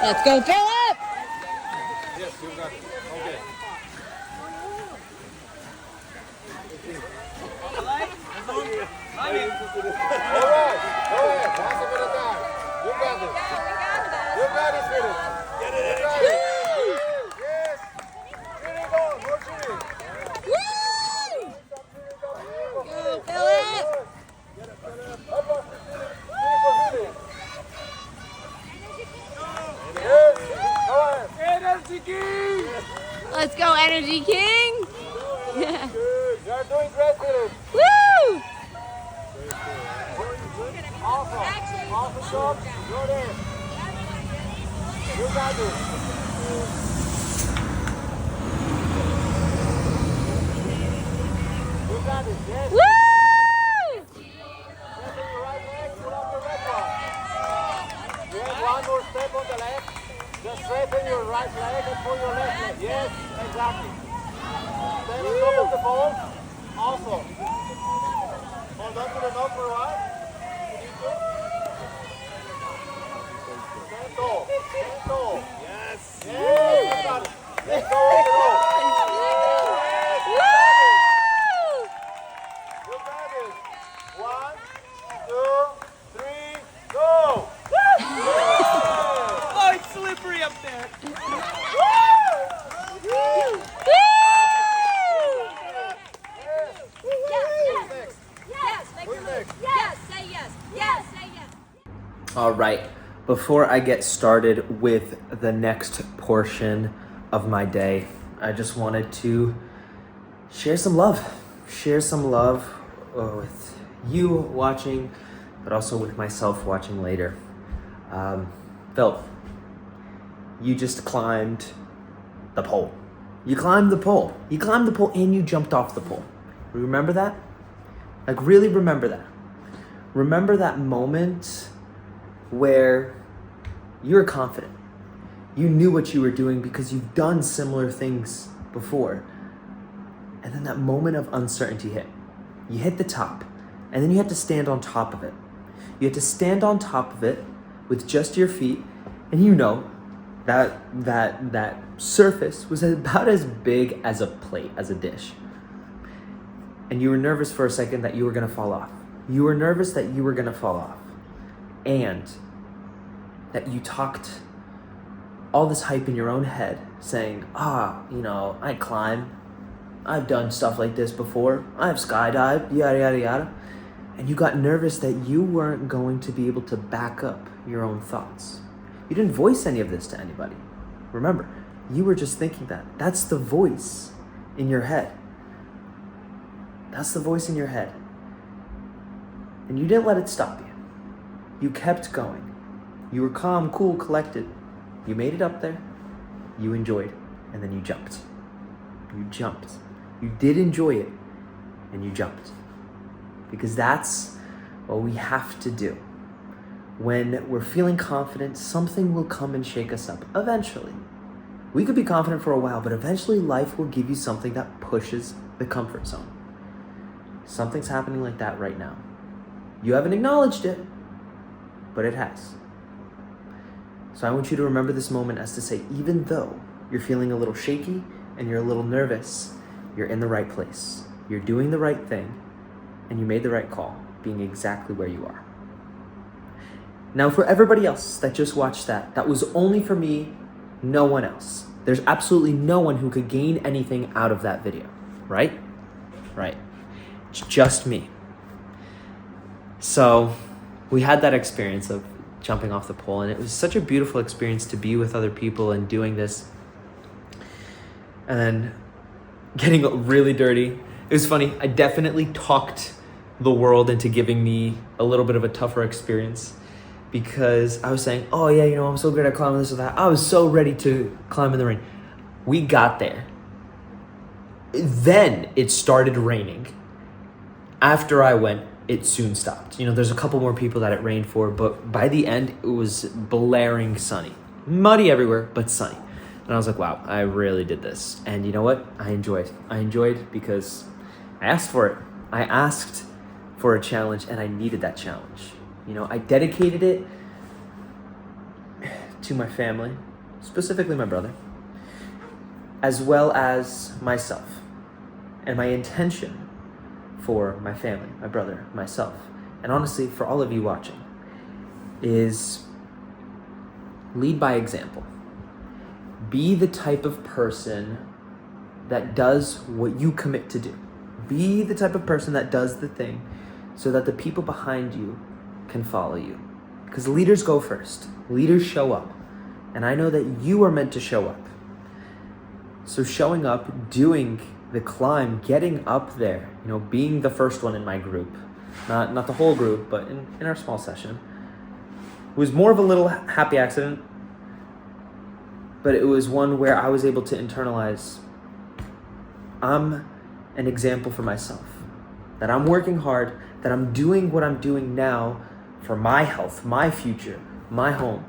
Let's go, Philip! Yes, you got it. Okay. All right. All right. Go ahead. Pass it at a time. You got this. You got it, Philip. Get it, You got energy. it. Yes. Shooting ball. More shooting. Woo! Go, Philip! Up, up. Shooting for Philip. Yes. Go ahead. Energy king. Let's go, Energy King! Good. You're doing great, Philip. Woo! Awesome. Awesome job. You're there. You got it. You got it. Yes. Woo! Step on your right leg, pull up the red one. You have one more step on the left. Just straighten your right leg and pull your left leg. Yes, exactly. Stand on top of the ball. Awesome. Hold on to the knot for a while. You need to. Stand tall. Stand tall. Yes. Yes, you got it. Let's go with the roll. You got it. 1, 2, 3, go! Oh, it's slippery up there. Who's next? Yes, say yes. Yes, say yes. All right, before I get started with the next portion of my day, I just wanted to share some love with you watching, but also with myself watching later. Phil, you just climbed the pole. You climbed the pole and you jumped off the pole. Remember that? Like, really remember that. Remember that moment where you were confident. You knew what you were doing because you've done similar things before. And then that moment of uncertainty hit. You hit the top, and then you had to stand on top of it. You had to stand on top of it with just your feet, and you know that surface was about as big as a plate, as a dish. And you were nervous for a second that you were gonna fall off. You were nervous that you were gonna fall off. And that you talked all this hype in your own head saying, I climb. I've done stuff like this before. I've skydived, yada, yada, yada. And you got nervous that you weren't going to be able to back up your own thoughts. You didn't voice any of this to anybody. Remember, you were just thinking that. That's the voice in your head. That's the voice in your head. And you didn't let it stop you. You kept going. You were calm, cool, collected. You made it up there. You enjoyed. And then you jumped. You jumped. You did enjoy it. And you jumped. Because that's what we have to do. When we're feeling confident, something will come and shake us up. Eventually. We could be confident for a while, but eventually life will give you something that pushes the comfort zone. Something's happening like that right now. You haven't acknowledged it, but it has. So I want you to remember this moment as to say, even though you're feeling a little shaky and you're a little nervous, you're in the right place. You're doing the right thing, and you made the right call, being exactly where you are. Now, for everybody else that just watched that was only for me, no one else. There's absolutely no one who could gain anything out of that video, right? Right. It's just me. So we had that experience of jumping off the pole, and it was such a beautiful experience to be with other people and doing this. And then getting really dirty. It was funny. I definitely talked the world into giving me a little bit of a tougher experience, because I was saying, oh yeah, I'm so good at climbing this or that. I was so ready to climb in the rain. We got there. Then it started raining. After I went, it soon stopped. There's a couple more people that it rained for, but by the end, it was blaring sunny. Muddy everywhere, but sunny. And I was like, wow, I really did this. And you know what? I enjoyed. I enjoyed because I asked for it. I asked for a challenge, and I needed that challenge. I dedicated it to my family, specifically my brother, as well as myself. And my intention for my family, my brother, myself, and honestly for all of you watching, is lead by example. Be the type of person that does what you commit to do. Be the type of person that does the thing so that the people behind you can follow you. Because leaders go first. Leaders show up. And I know that you are meant to show up. So showing up, doing the climb, getting up there, being the first one in my group, not the whole group, but in our small session, was more of a little happy accident, but it was one where I was able to internalize, I'm an example for myself, that I'm working hard, that I'm doing what I'm doing now for my health, my future, my home.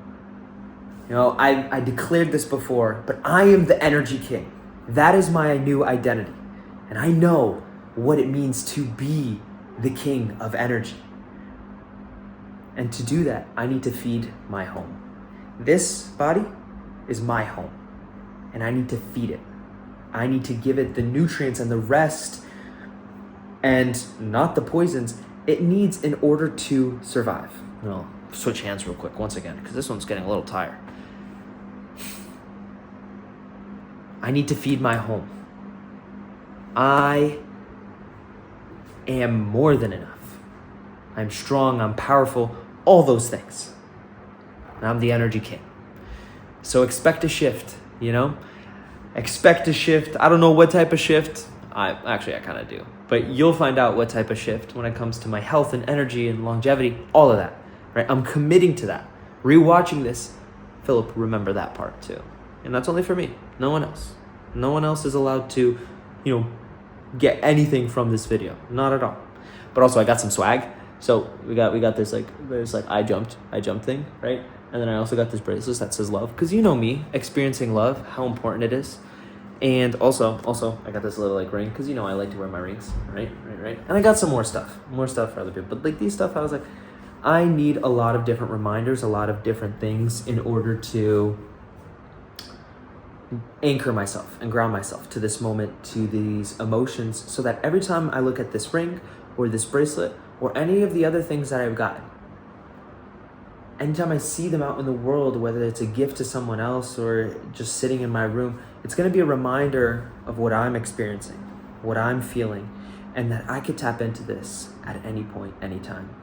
I declared this before, but I am the energy king. That is my new identity. And I know what it means to be the king of energy. And to do that, I need to feed my home. This body is my home, and I need to feed it. I need to give it the nutrients and the rest, and not the poisons it needs in order to survive. I'll switch hands real quick once again, because this one's getting a little tired. I need to feed my home. I am more than enough. I'm strong, I'm powerful, all those things. And I'm the energy king. So expect a shift, Expect a shift. I don't know what type of shift. I kind of do. But you'll find out what type of shift when it comes to my health and energy and longevity, all of that, right? I'm committing to that. Rewatching this, Philip, remember that part too. And that's only for me, no one else. No one else is allowed to, get anything from this video. Not at all. But also I got some swag. So we got this there's I jumped thing, right? And then I also got this bracelet that says love, because me, experiencing love, how important it is. And also I got this little ring, because I like to wear my rings, right? And I got some more stuff for other people. But these stuff, I was I need a lot of different reminders, a lot of different things in order to anchor myself and ground myself to this moment, to these emotions, so that every time I look at this ring or this bracelet or any of the other things that I've gotten, anytime I see them out in the world, whether it's a gift to someone else or just sitting in my room, it's going to be a reminder of what I'm experiencing, what I'm feeling, and that I could tap into this at any point, anytime.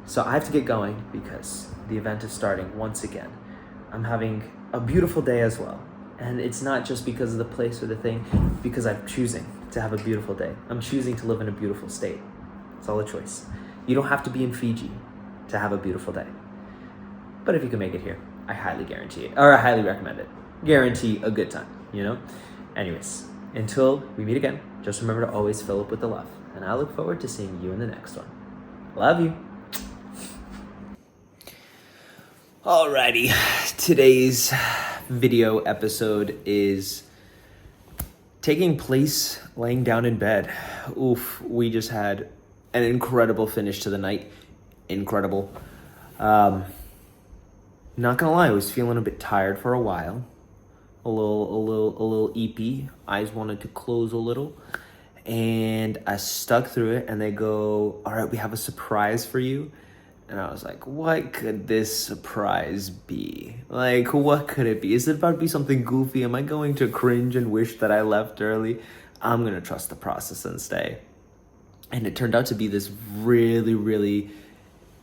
So I have to get going because the event is starting once again. I'm having a beautiful day as well. And it's not just because of the place or the thing, because I'm choosing to have a beautiful day. I'm choosing to live in a beautiful state. It's all a choice. You don't have to be in Fiji to have a beautiful day. But if you can make it here, I highly guarantee it, or I highly recommend it. Guarantee a good time, Anyways, until we meet again, just remember to always fill up with the love. And I look forward to seeing you in the next one. Love you. Alrighty, today's video episode is taking place laying down in bed. Oof, we just had an incredible finish to the night. Incredible. Not gonna lie, I was feeling a bit tired for a while. A little eepy. Eyes wanted to close a little. And I stuck through it, and they go, all right, we have a surprise for you. And I was like, what could this surprise be? What could it be? Is it about to be something goofy? Am I going to cringe and wish that I left early? I'm going to trust the process and stay. And it turned out to be this really, really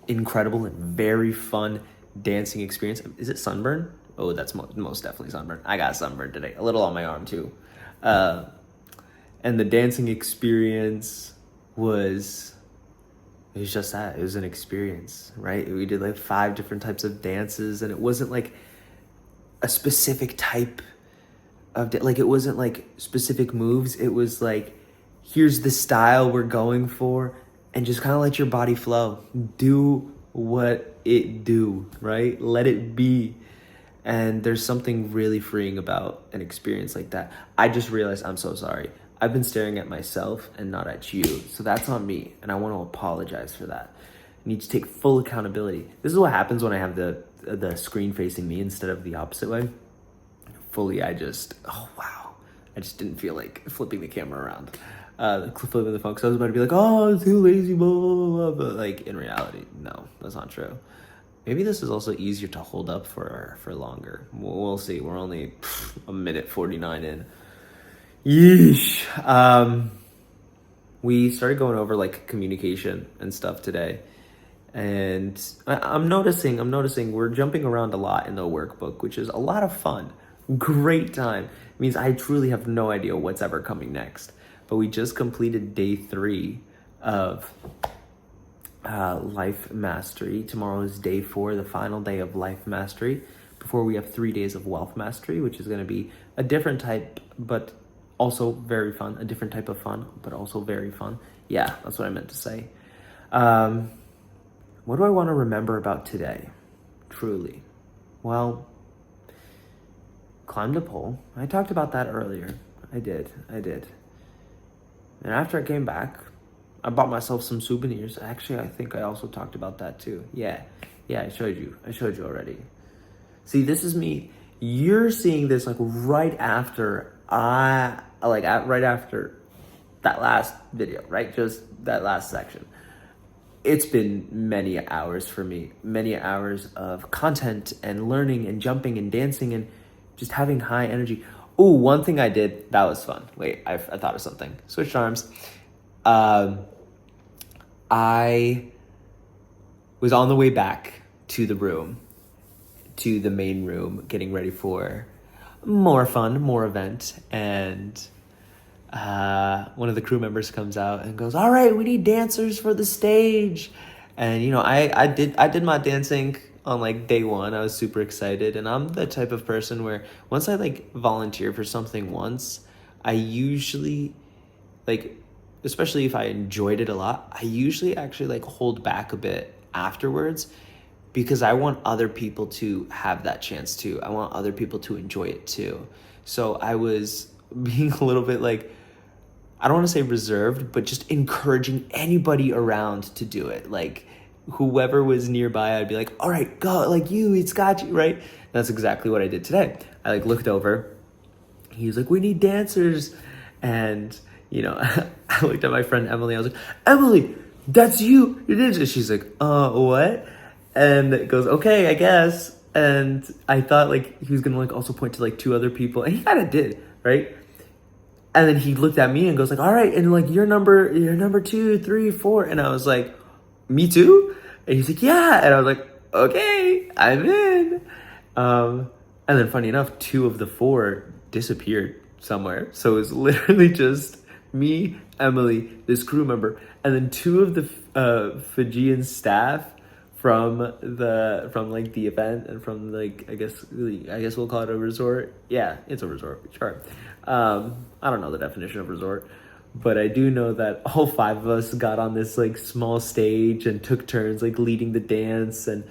incredible and very fun dancing experience. Is it sunburn? Oh, that's most definitely sunburn. I got sunburn today. A little on my arm too. And the dancing experience was... It was just that. It was an experience, right? We did 5 different types of dances, and it wasn't a specific type of... it wasn't specific moves. It was here's the style we're going for, and just kind of let your body flow. Do what it do, right? Let it be. And there's something really freeing about an experience like that. I just realized I'm so sorry. I've been staring at myself and not at you. So that's on me. And I want to apologize for that. need to take full accountability. This is what happens when I have the screen facing me instead of the opposite way. Fully, I just didn't feel like flipping the camera around, flipping the phone, because I was about to be like, oh, I'm too lazy, blah, blah, blah, but like in reality, no, that's not true. Maybe this is also easier to hold up for longer. We'll see. We're only a minute 49 in. Yeesh. We started going over like communication and stuff today. And I'm noticing we're jumping around a lot in the workbook, which is a lot of fun. Great time. It means I truly have no idea what's ever coming next. But we just completed day 3 of Life Mastery. Tomorrow is day 4, the final day of Life Mastery, before we have 3 days of Wealth Mastery, which is going to be a different type, but also very fun. A different type of fun, but also very fun. Yeah, that's what I meant to say. What do I want to remember about today? Truly. Well, climbed a pole. I talked about that earlier. I did. And after I came back, I bought myself some souvenirs. Actually, I think I also talked about that too. Yeah, I showed you already. See, this is me. You're seeing this like right after right after that last video, right? Just that last section. It's been many hours for me, many hours of content and learning and jumping and dancing and just having high energy. Oh, one thing I did that was fun. Wait, I thought of something. Switched arms. I was on the way back to the main room, getting ready for more fun, more event, and one of the crew members comes out and goes, all right, we need dancers for the stage. And I did my dancing on like day 1. I was super excited, and I'm the type of person where once I like volunteer for something once, I usually like, especially if I enjoyed it a lot, I usually actually like hold back a bit afterwards, because I want other people to have that chance too. I want other people to enjoy it too. So I was being a little bit like, I don't want to say reserved, but just encouraging anybody around to do it. Like whoever was nearby, I'd be like, all right, go, like it's got you, right? And that's exactly what I did today. I like looked over, he was like, we need dancers. And I looked at my friend Emily, I was like, Emily, that's you, it is. And she's like, what? And it goes, okay, I guess. And I thought like he was gonna like also point to like 2 other people, and he kind of did, right? And then he looked at me and goes like, all right, and like you're number 2, 3, 4. And I was like, me too? And he's like, yeah. And I was like, okay, I'm in. And then funny enough, 2 of the 4 disappeared somewhere. So it was literally just me, Emily, this crew member, and then 2 of the Fijian staff from like the event, and from like I guess we'll call it a resort. Yeah, it's a resort, sure. I don't know the definition of resort, but I do know that all 5 of us got on this like small stage and took turns like leading the dance, and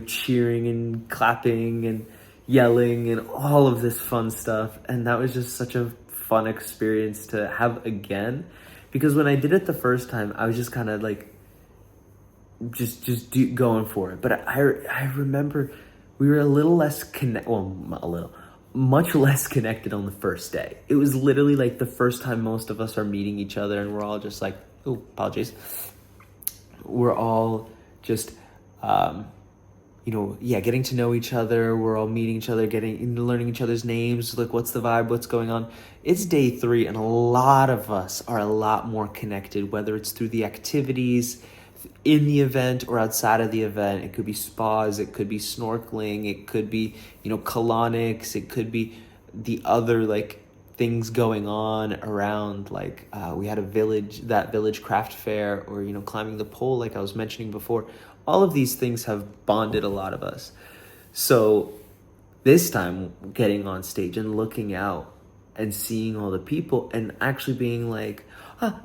cheering and clapping and yelling and all of this fun stuff. And that was just such a fun experience to have again, because when I did it the first time, I was just kind of like going for it. But I remember we were a little less much less connected on the first day. It was literally like the first time most of us are meeting each other, and we're all just like, oh, apologies. We're all just, getting to know each other. We're all meeting each other, learning each other's names. Like, what's the vibe? What's going on? It's day 3, and a lot of us are a lot more connected, whether it's through the activities in the event or outside of the event. It could be spas, it could be snorkeling, it could be, colonics, it could be the other like things going on around, like we had that village craft fair, or climbing the pole like I was mentioning before. All of these things have bonded a lot of us. So this time, getting on stage and looking out and seeing all the people and actually being like,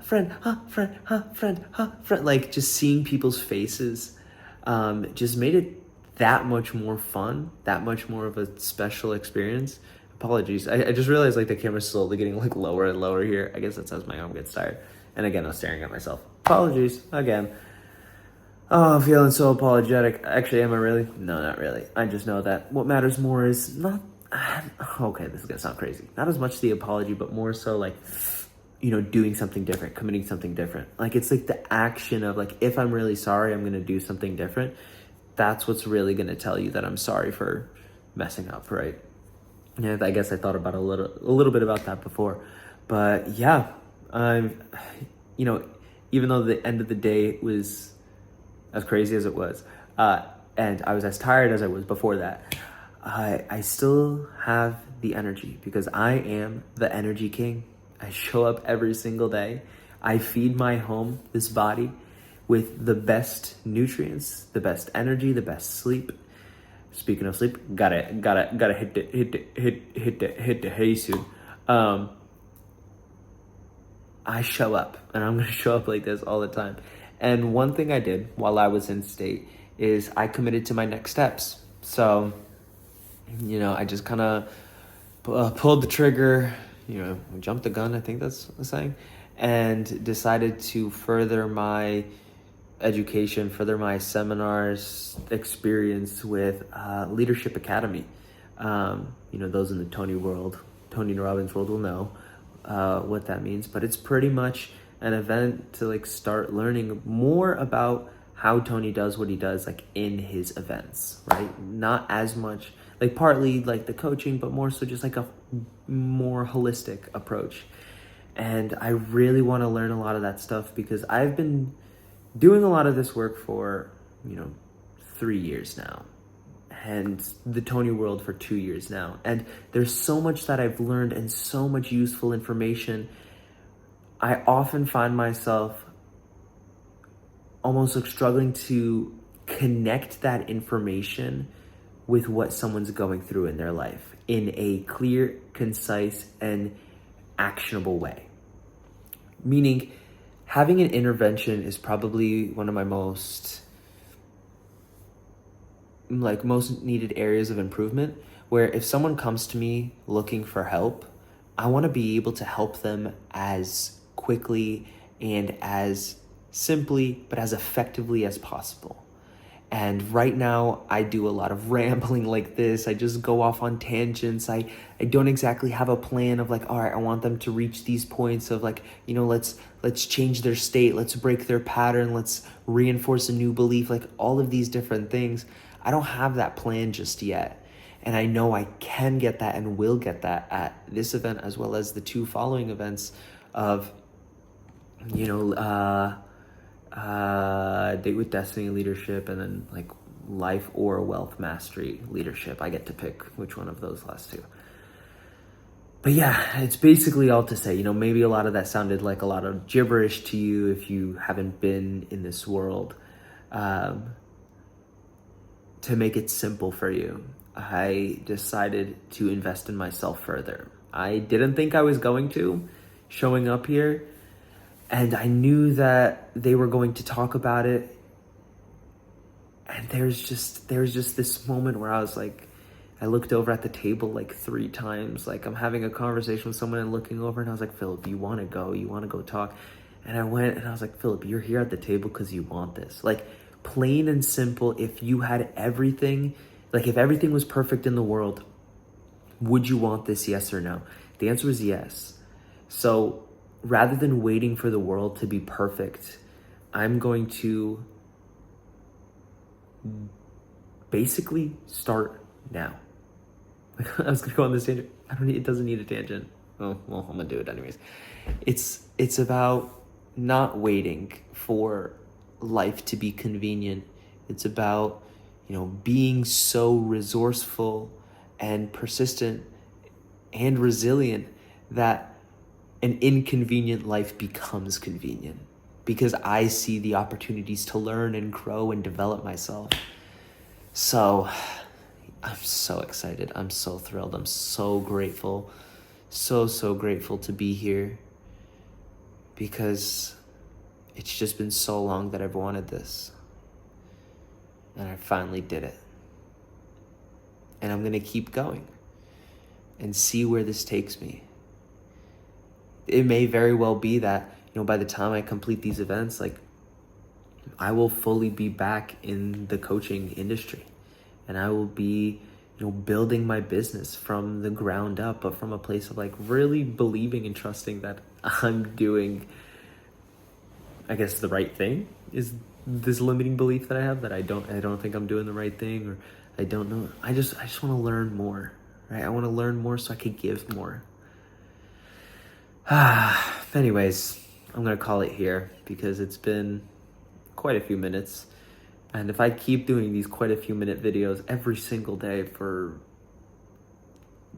friend, like just seeing people's faces just made it that much more fun, that much more of a special experience. Apologies, I just realized like the camera's slowly getting like lower and lower here. I guess that's as my arm gets tired. And again, I was staring at myself. Apologies again. Oh, I'm feeling so apologetic. Actually, am I really? No, not really. I just know that what matters more is not. Okay, this is gonna sound crazy. Not as much the apology, but more so like, doing something different, committing something different. Like it's like the action of like, if I'm really sorry, I'm gonna do something different. That's what's really gonna tell you that I'm sorry for messing up, right? And I guess I thought about a little bit about that before, but yeah, I'm, even though the end of the day was as crazy as it was, and I was as tired as I was before that, I still have the energy because I am the energy king. I show up every single day. I feed my home, this body, with the best nutrients, the best energy, the best sleep. Speaking of sleep, gotta hit the hay soon. I show up, and I'm gonna show up like this all the time. And one thing I did while I was in state is I committed to my next steps. So, I just kind of pulled the trigger, jumped the gun, I think that's the saying, and decided to further my education, further my seminars experience with Leadership Academy. Those in the Tony Robbins world will know what that means, but it's pretty much an event to like start learning more about how Tony does what he does, like in his events, right? Not as much, like partly like the coaching, but more so just like a more holistic approach. And I really want to learn a lot of that stuff because I've been doing a lot of this work for, 3 years now, and the Tony world for 2 years now. And there's so much that I've learned and so much useful information. I often find myself almost like struggling to connect that information with what someone's going through in their life in a clear, concise, and actionable way. Meaning, having an intervention is probably one of my most needed areas of improvement, where if someone comes to me looking for help, I want to be able to help them as quickly and as simply, but as effectively as possible. And right now I do a lot of rambling like this. I just go off on tangents. I don't exactly have a plan of like, all right, I want them to reach these points of like, let's change their state. Let's break their pattern. Let's reinforce a new belief, like all of these different things. I don't have that plan just yet. And I know I can get that and will get that at this event, as well as the 2 following events of, Date with Destiny leadership, and then like life or wealth mastery leadership. I get to pick which one of those last 2. But yeah, it's basically all to say, maybe a lot of that sounded like a lot of gibberish to you if you haven't been in this world. To make it simple for you, I decided to invest in myself further. I didn't think I was going to, showing up here, and I knew that they were going to talk about it. And there's just this moment where I was like, I looked over at the table like 3 times, like I'm having a conversation with someone and looking over, and I was like, Philip, you want to go talk? And I went and I was like, Philip, you're here at the table because you want this. Like, plain and simple, if you had everything, like if everything was perfect in the world, would you want this, yes or no? The answer is yes. So rather than waiting for the world to be perfect, I'm going to basically start now. I was gonna go on this tangent. It doesn't need a tangent. Oh, well, I'm gonna do it anyways. It's about not waiting for life to be convenient. It's about, being so resourceful and persistent and resilient that an inconvenient life becomes convenient, because I see the opportunities to learn and grow and develop myself. So I'm so excited. I'm so thrilled. I'm so grateful. So grateful to be here, because it's just been so long that I've wanted this. And I finally did it. And I'm going to keep going and see where this takes me. It may very well be that, by the time I complete these events, like I will fully be back in the coaching industry, and I will be, building my business from the ground up, but from a place of like really believing and trusting that I'm doing, I guess, the right thing. Is this limiting belief that I have that I don't think I'm doing the right thing, or I don't know. I just want to learn more, right? I want to learn more so I could give more. Anyways, I'm gonna call it here because it's been quite a few minutes. And if I keep doing these quite a few minute videos every single day for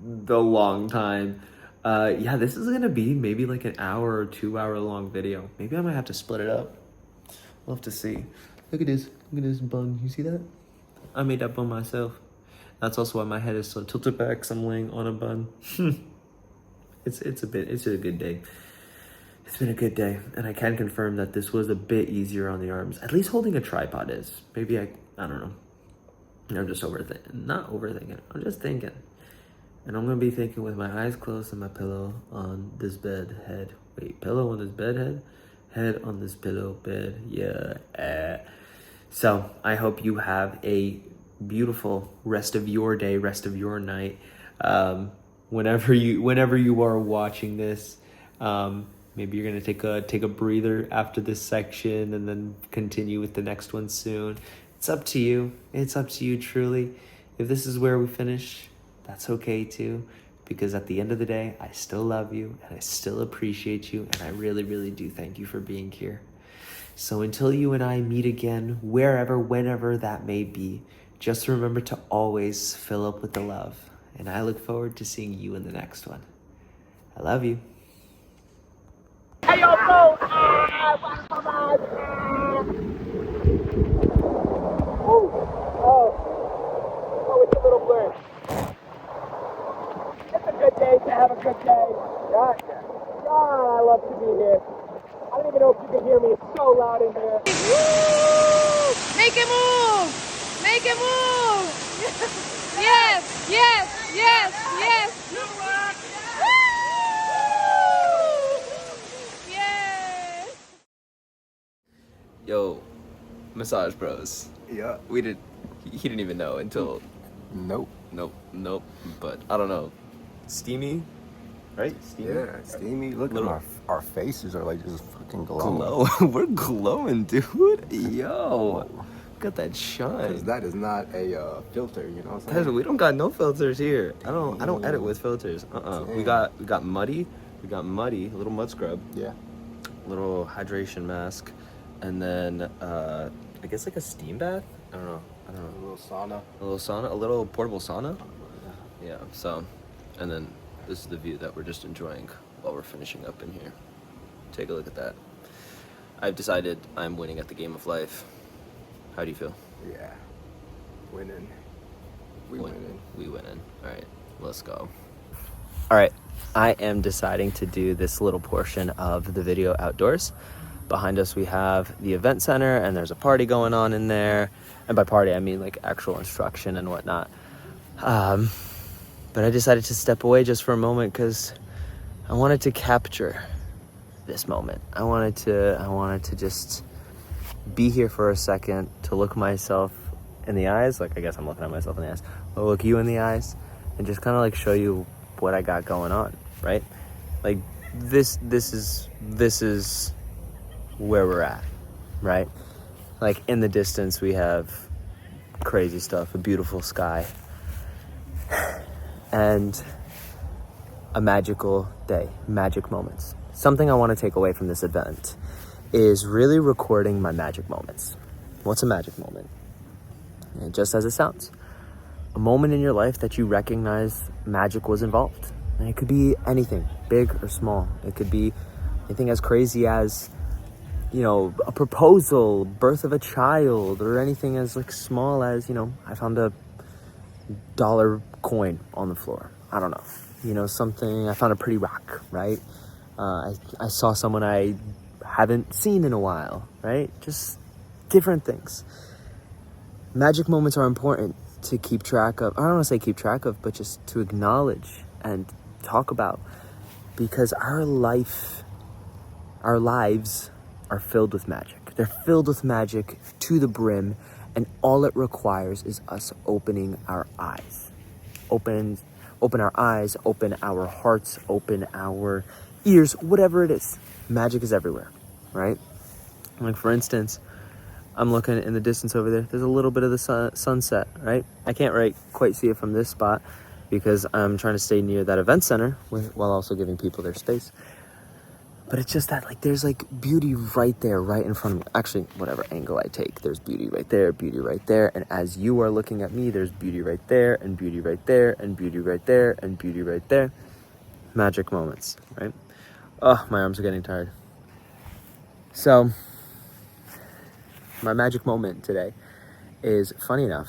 the long time, this is gonna be maybe like an hour or 2 hour long video. Maybe I might have to split it up. We'll have to see. Look at this bun. You see that? I made that bun myself. That's also why my head is so tilted back, because I'm laying on a bun. It's a good day. It's been a good day, and I can confirm that this was a bit easier on the arms. At least holding a tripod is. Maybe I don't know. I'm just not overthinking. I'm just thinking. And I'm gonna be thinking with my eyes closed and my pillow on this bed head. Wait, pillow on this bed head? Head on this pillow bed. Yeah. So I hope you have a beautiful rest of your day, rest of your night. Whenever you are watching this, maybe you're gonna take a breather after this section and then continue with the next one soon. It's up to you. It's up to you truly. If this is where we finish, that's okay too, because at the end of the day, I still love you and I still appreciate you, and I really, really do thank you for being here. So until you and I meet again, wherever, whenever that may be, just remember to always fill up with the love. And I look forward to seeing you in the next one. I love you. Hey, yo, bro! Oh, it's a little blurred. It's a good day to have a good day. Gotcha. God, I love to be here. I don't even know if you can hear me. It's so loud in here. Woo! Make it move! Make it move! Yes! Yes! Yes! Yes! Woo! Yes! Yo, Massage Bros. Yeah. He didn't even know until Nope. nope. But I don't know. Steamy, right? Steamy. Yeah, steamy. Look Little- at our faces are like just fucking glowing. Glow. We're glowing, dude. Yo, look at that Because shine. that is not a filter, you know what I'm saying? We don't got no filters here. I don't edit with filters. We got muddy. We got muddy. A little mud scrub. Yeah. Little hydration mask, and then I guess like a steam bath. I don't know. A little sauna. A little sauna, a little portable sauna. Yeah. So, and then this is the view that we're just enjoying while we're finishing up in here. Take a look at that. I've decided I'm winning at the game of life. How do you feel? Yeah. Winning. We winning. We winning. All right, let's go. All right, I am deciding to do this little portion of the video outdoors. Behind us we have the event center, and there's a party going on in there. And by party, I mean like actual instruction and whatnot. But I decided to step away just for a moment because I wanted to capture this moment. I wanted to just be here for a second, to look myself in the eyes. Like, I guess I'm looking at myself in the eyes. I'll look you in the eyes and just kind of like show you what I got going on, right? Like this is where we're at, right? Like in the distance we have crazy stuff, a beautiful sky, and a magical day, magic moments. Something I want to take away from this event is really recording my magic moments. What's a magic moment? And just as it sounds, a moment in your life that you recognize magic was involved. And it could be anything, big or small. It could be anything as crazy as, a proposal, birth of a child, or anything as like small as, I found a $1 coin on the floor. I don't know. Something, I found a pretty rock, right? I saw someone I haven't seen in a while, right? Just different things. Magic moments are important to keep track of. I don't want to say keep track of, but just to acknowledge and talk about, because our lives are filled with magic. They're filled with magic to the brim, and all it requires is us opening our eyes. Open our eyes, open our hearts, open our ears, whatever it is. Magic is everywhere, right? Like, for instance, I'm looking in the distance over there. There's a little bit of the sunset, right? I can't quite see it from this spot because I'm trying to stay near that event center while also giving people their space. But it's just that, like, there's like beauty right there, right in front of me. Actually, whatever angle I take, there's beauty right there, beauty right there. And as you are looking at me, there's beauty right there, and beauty right there, and beauty right there, and beauty right there. Magic moments, right? Oh, my arms are getting tired. So, my magic moment today is, funny enough,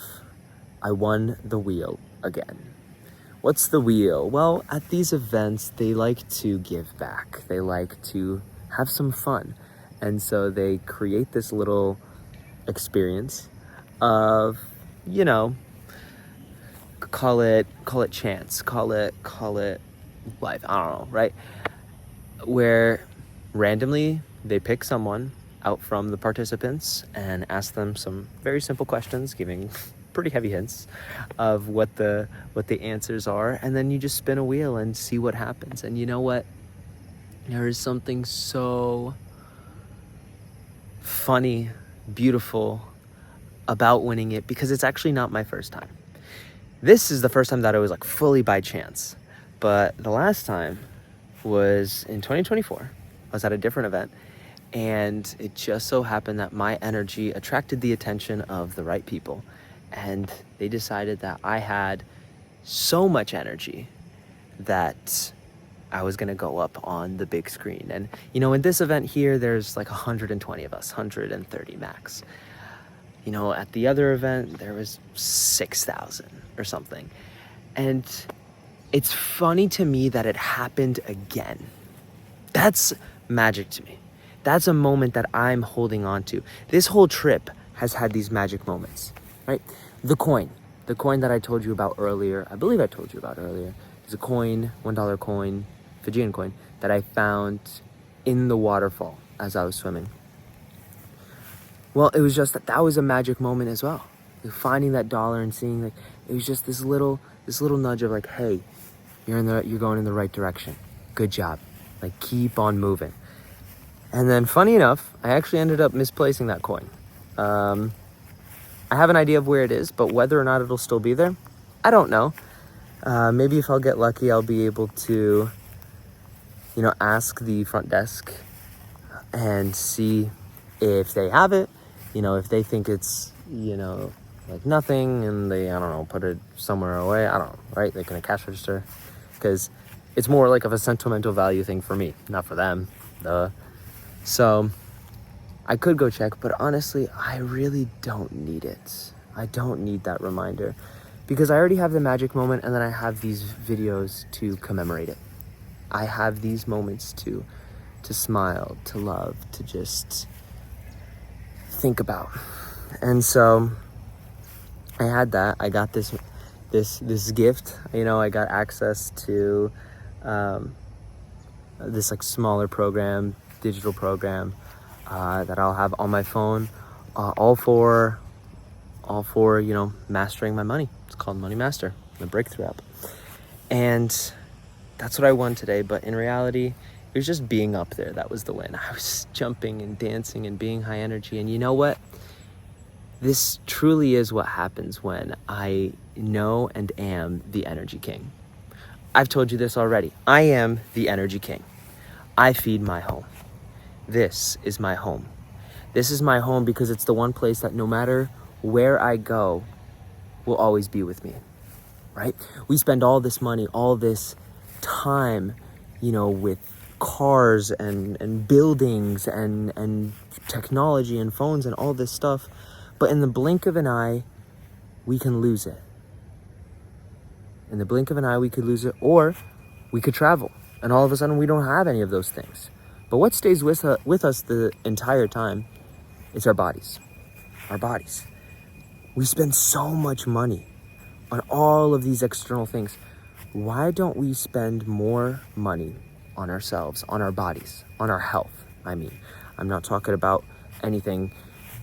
I won the wheel again. What's the wheel? Well, at these events, they like to give back. They like to have some fun. And so they create this little experience of, you know, call it chance, call it life, I don't know, right? Where randomly they pick someone out from the participants and ask them some very simple questions, giving pretty heavy hints of what the answers are, and then you just spin a wheel and see what happens. And you know what? There is something so funny, beautiful about winning it, because it's actually not my first time. This is the first time that I was like fully by chance, but the last time was in 2024. I was at a different event, and it just so happened that my energy attracted the attention of the right people. And they decided that I had so much energy that I was going to go up on the big screen. And, you know, in this event here, there's like 120 of us, 130 max. You know, at the other event, there was 6,000 or something. And it's funny to me that it happened again. That's magic to me. That's a moment that I'm holding on to. This whole trip has had these magic moments. Right? The coin that I told you about earlier, I believe I told you about earlier, is a coin, $1 coin, Fijian coin, that I found in the waterfall as I was swimming. Well, it was just that was a magic moment as well. Like, finding that dollar and seeing, like, it was just this little nudge of like, hey, you're going in the right direction. Good job. Like, keep on moving. And then, funny enough, I actually ended up misplacing that coin. I have an idea of where it is, but whether or not it'll still be there, I don't know. Maybe if I'll get lucky, I'll be able to, you know, ask the front desk and see if they have it. You know, if they think it's, you know, like nothing, and they, I don't know, put it somewhere away. I don't know, right? They can cash register, because it's more like of a sentimental value thing for me, not for them. So I could go check, but honestly, I really don't need it. I don't need that reminder, because I already have the magic moment, and then I have these videos to commemorate it. I have these moments to smile, to love, to just think about. And so I had that. I got this gift. You know, I got access to this like smaller program, digital program, that I'll have on my phone, all for, you know, mastering my money. It's called Money Master, the breakthrough app. And that's what I won today. But in reality, it was just being up there. That was the win. I was jumping and dancing and being high energy. And you know what? This truly is what happens when I know and am the energy king. I've told you this already. I am the energy king. I feed my home. This is my home. This is my home because it's the one place that no matter where I go will always be with me, right? We spend all this money, all this time, you know, with cars and buildings and technology and phones and all this stuff. But in the blink of an eye, we can lose it. In the blink of an eye, we could lose it, or we could travel. And all of a sudden, we don't have any of those things. But what stays with us the entire time is our bodies. Our bodies. We spend so much money on all of these external things. Why don't we spend more money on ourselves, on our bodies, on our health? I mean, I'm not talking about anything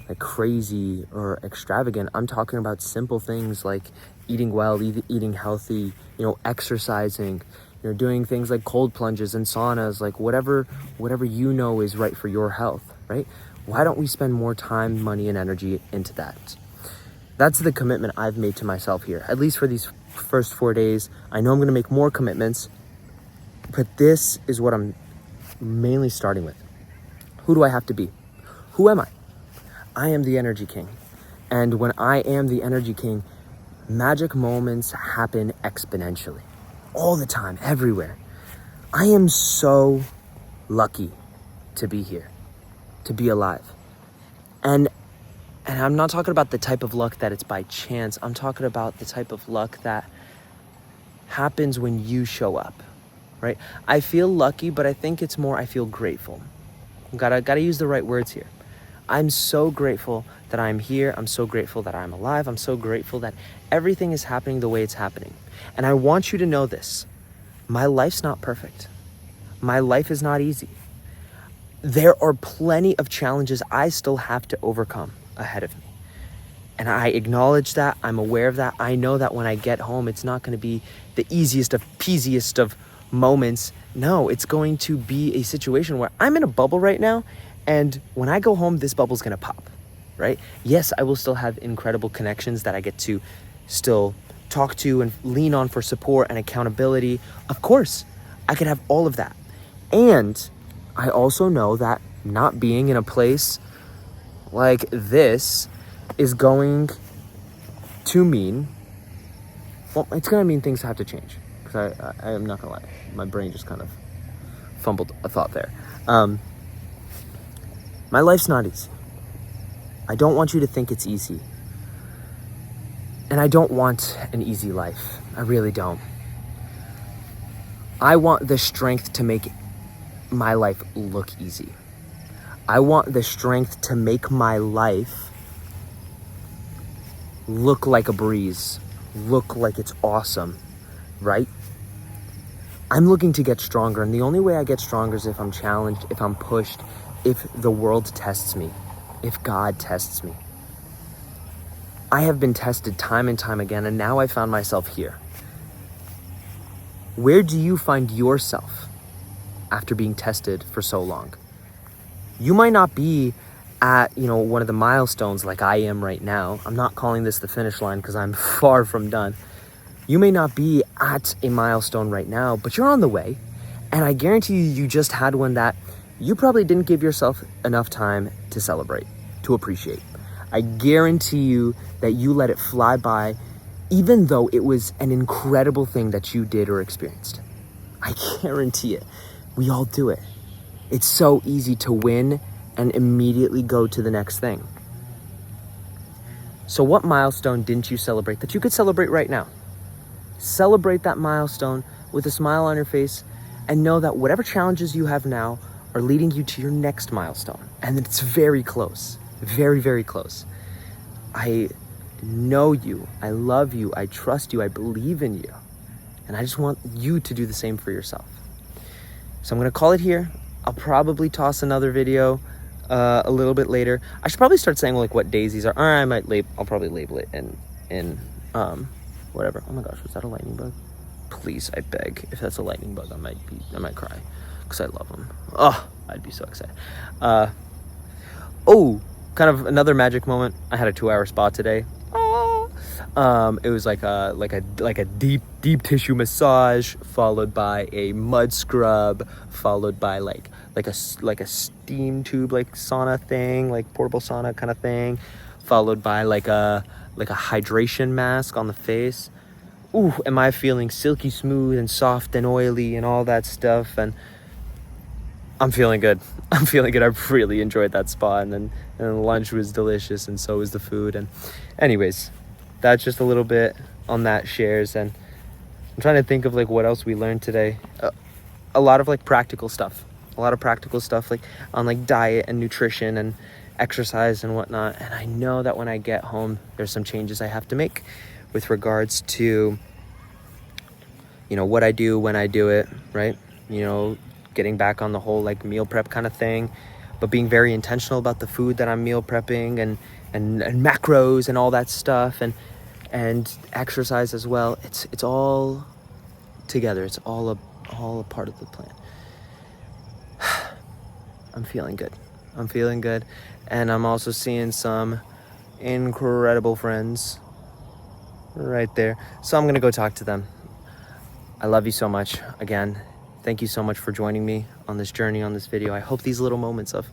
like crazy or extravagant. I'm talking about simple things like eating well, eating healthy, exercising, doing things like cold plunges and saunas, like whatever you know is right for your health, right? Why don't we spend more time, money, and energy into that? That's the commitment I've made to myself here, at least for these first 4 days. I know I'm going to make more commitments, but this is what I'm mainly starting with. Who do I have to be? Who am I? I am the energy king. And when I am the energy king, magic moments happen exponentially. All the time, everywhere. I am so lucky to be here, to be alive. And I'm not talking about the type of luck that it's by chance. I'm talking about the type of luck that happens when you show up, right? I feel lucky, but I think it's more I feel grateful. Gotta use the right words here. I'm so grateful that I'm here. I'm so grateful that I'm alive. I'm so grateful that everything is happening the way it's happening. And I want you to know this. My life's not perfect. My life is not easy. There are plenty of challenges I still have to overcome ahead of me. And I acknowledge that. I'm aware of that. I know that when I get home, it's not going to be the easiest of peasiest of moments. No, it's going to be a situation where I'm in a bubble right now. And when I go home, this bubble's going to pop, right? Yes, I will still have incredible connections that I get to still talk to and lean on for support and accountability. Of course, I could have all of that. And I also know that not being in a place like this is going to mean, well, it's going to mean things have to change. Because I am not going to lie, my brain just kind of fumbled a thought there. My life's not easy. I don't want you to think it's easy. And I don't want an easy life. I really don't. I want the strength to make my life look easy. I want the strength to make my life look like a breeze, look like it's awesome, right? I'm looking to get stronger, and the only way I get stronger is if I'm challenged, if I'm pushed, if the world tests me, if God tests me. I have been tested time and time again, and now I found myself here. Where do you find yourself after being tested for so long? You might not be at, one of the milestones like I am right now. I'm not calling this the finish line because I'm far from done. You may not be at a milestone right now, but you're on the way. And I guarantee you just had one that you probably didn't give yourself enough time to celebrate, to appreciate. I guarantee you that you let it fly by, even though it was an incredible thing that you did or experienced. I guarantee it. We all do it. It's so easy to win and immediately go to the next thing. So what milestone didn't you celebrate that you could celebrate right now? Celebrate that milestone with a smile on your face and know that whatever challenges you have now are leading you to your next milestone. And it's very close, very, very close. I know you, I love you, I trust you, I believe in you. And I just want you to do the same for yourself. So I'm gonna call it here. I'll probably toss another video a little bit later. I should probably start saying like what days these are. Or I'll probably label it in whatever. Oh my gosh, was that a lightning bug? Please, I beg. If that's a lightning bug, I might cry because I love them. Oh, I'd be so excited. Kind of another magic moment. I had a 2-hour spa today. It was like a deep tissue massage, followed by a mud scrub, followed by like a steam tube, like sauna thing, like portable sauna kind of thing, followed by like a hydration mask on the face. Ooh, am I feeling silky smooth and soft and oily and all that stuff? And I'm feeling good. I really enjoyed that spa, and lunch was delicious, and so was the food. And anyways, that's just a little bit on that shares. And I'm trying to think of like what else we learned today. A lot of like practical stuff. Like on like diet and nutrition and exercise and whatnot. And I know that when I get home, there's some changes I have to make with regards to, what I do when I do it, right? Getting back on the whole like meal prep kind of thing, but being very intentional about the food that I'm meal prepping and macros and all that stuff, and exercise as well. It's all together. It's all a part of the plan. I'm feeling good. I'm feeling good. And I'm also seeing some incredible friends right there. So I'm going to go talk to them. I love you so much. Again, thank you so much for joining me on this journey, on this video. I hope these little moments of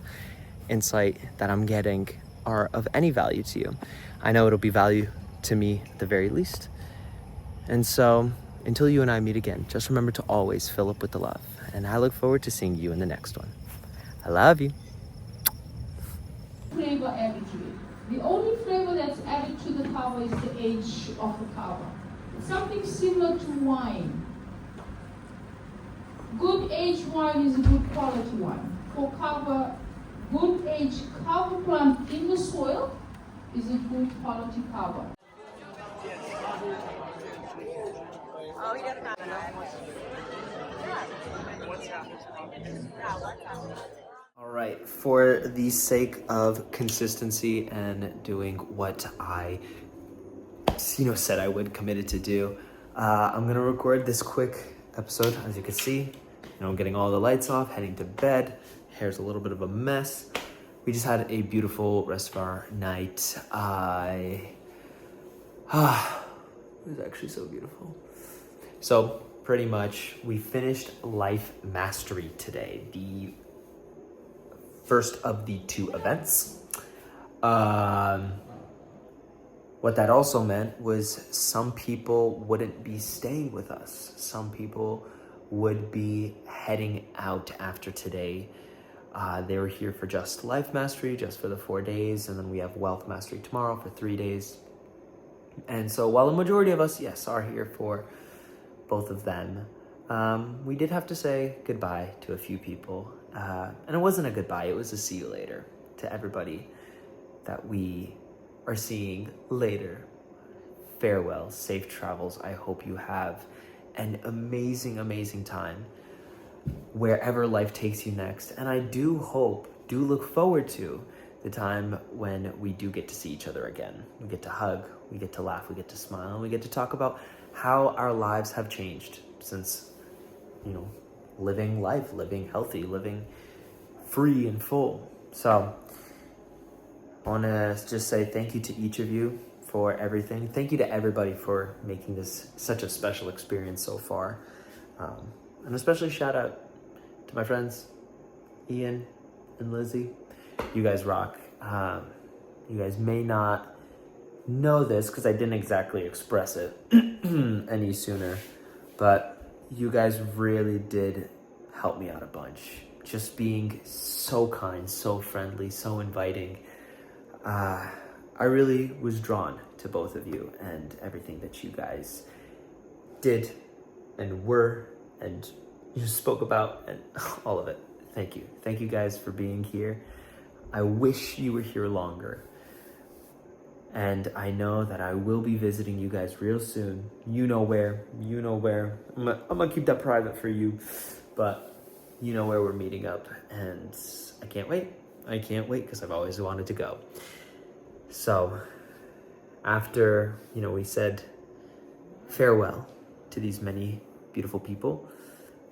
insight that I'm getting are of any value to you. I know it'll be value to me at the very least. And so until you and I meet again, just remember to always fill up with the love. And I look forward to seeing you in the next one. I love you. Flavor added to it. The only flavor that's added to the kava is the age of the kava. It's something similar to wine. Good aged wine is a good quality wine. For kava, good aged kava plant in the soil is a good quality kava. All right, for the sake of consistency and doing what I, said I would, committed to do, I'm gonna record this quick episode. As you can see, I'm getting all the lights off, heading to bed. Hair's a little bit of a mess. We just had a beautiful rest of our night. It was actually so beautiful. So pretty much we finished Life Mastery today, the first of the 2 events. What that also meant was some people wouldn't be staying with us. Some people would be heading out after today. They were here for just Life Mastery, just for the 4 days, and then we have Wealth Mastery tomorrow for 3 days. And so while the majority of us, yes, are here for both of them, we did have to say goodbye to a few people. And it wasn't a goodbye, it was a see you later to everybody that we are seeing later. Farewell, safe travels. I hope you have an amazing, amazing time wherever life takes you next. And I do look forward to the time when we do get to see each other again. We get to hug, we get to laugh, we get to smile, and we get to talk about how our lives have changed since, living life, living healthy, living free and full. So I want to just say thank you to each of you for everything. Thank you to everybody for making this such a special experience so far. And especially shout out to my friends, Ian and Lizzie. You guys rock. You guys may not know this because I didn't exactly express it any sooner, but you guys really did help me out a bunch. Just being so kind, so friendly, so inviting. I really was drawn to both of you and everything that you guys did and were and you spoke about and all of it. Thank you. Thank you guys for being here. I wish you were here longer. And I know that I will be visiting you guys real soon. You know where. I'm gonna keep that private for you, but you know where we're meeting up. And I can't wait. Because I've always wanted to go. So after, we said farewell to these many beautiful people,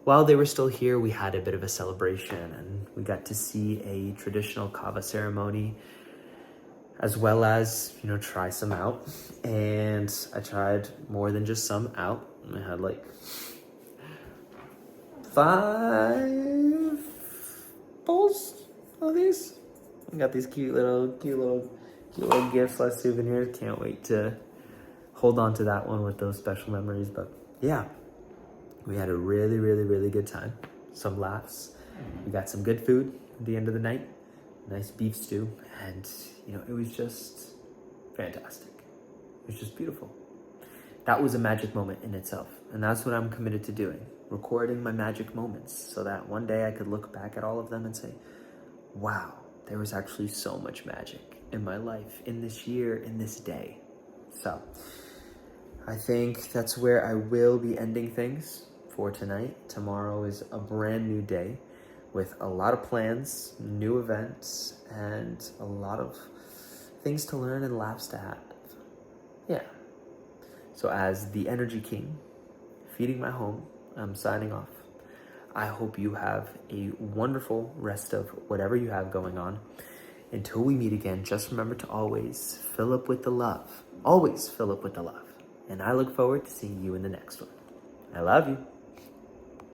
while they were still here, we had a bit of a celebration and we got to see a traditional kava ceremony as well as, try some out. And I tried more than just some out. I had like 5 bowls of these. I got these cute little gifts, less souvenirs. Can't wait to hold on to that one with those special memories. But yeah, we had a really, really, really good time. Some laughs. We got some good food at the end of the night. Nice beef stew. And, it was just fantastic. It was just beautiful. That was a magic moment in itself. And that's what I'm committed to doing. Recording my magic moments so that one day I could look back at all of them and say, wow, there was actually so much magic in my life, in this year, in this day. So I think that's where I will be ending things for tonight. Tomorrow is a brand new day with a lot of plans, new events, and a lot of things to learn and laughs to have. Yeah. So as the Energy King, feeding my home, I'm signing off. I hope you have a wonderful rest of whatever you have going on. Until we meet again, just remember to always fill up with the love. Always fill up with the love. And I look forward to seeing you in the next one. I love you.